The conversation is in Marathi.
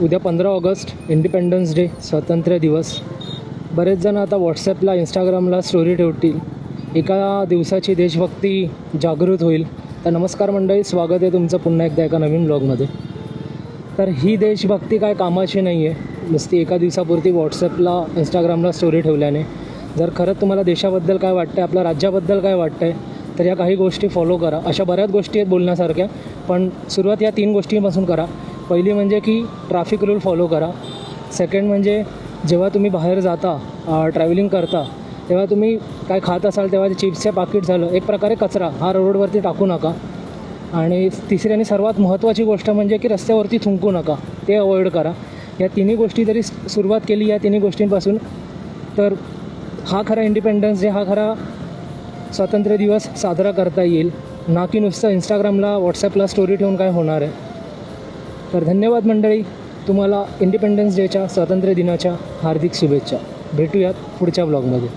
उद्या 15 ऑगस्ट इंडिपेंडन्स डे, स्वातंत्र्य दिवस. बरेच जण आता व्हॉट्सॲपला, इंस्टाग्रामला स्टोरी ठेवतील, एका दिवसाची देशभक्ती जागृत होईल. तर नमस्कार मंडळी, स्वागत आहे तुमचं पुन्हा एकदा एका नवीन ब्लॉगमध्ये. तर ही देशभक्ती काय कामाची नाही आहे नुसती एका दिवसापुरती व्हॉट्सॲपला, इंस्टाग्रामला स्टोरी ठेवल्याने. जर खरंच तुम्हाला देशाबद्दल काय वाटतं आहे, आपल्या राज्याबद्दल काय वाटतं आहे, तर या काही गोष्टी फॉलो करा. अशा बऱ्याच गोष्टी आहेत बोलण्यासारख्या, पण सुरुवात या 3 गोष्टींपासून करा. पहिली म्हणजे की ट्रॅफिक रूल फॉलो करा. सेकंड म्हणजे जेव्हा तुम्ही बाहेर जाता, ट्रॅव्हलिंग करता, तेव्हा तुम्ही काय खात असाल तेव्हा चिप्सचे पाकिट झालं, एक प्रकारे कचरा हा रोडवरती टाकू नका. आणि तिसरी आणि सर्वात महत्त्वाची गोष्ट म्हणजे की रस्त्यावरती थुंकू नका, ते अवॉइड करा. या 3 गोष्टी जरी सुरुवात केली या 3 गोष्टींपासून, तर हा खरा इंडिपेंडन्स डे, हा खरा स्वातंत्र्य दिवस साजरा करता येईल. ना की नुसतं इंस्टाग्रामला, व्हॉट्सॲपला स्टोरी ठेवून काय होणार आहे. तर धन्यवाद मंडळी, तुम्हाला इंडिपेंडन्स डेच्या, स्वातंत्र्य दिनाच्या हार्दिक शुभेच्छा. भेटूयात पुढच्या ब्लॉगमध्ये.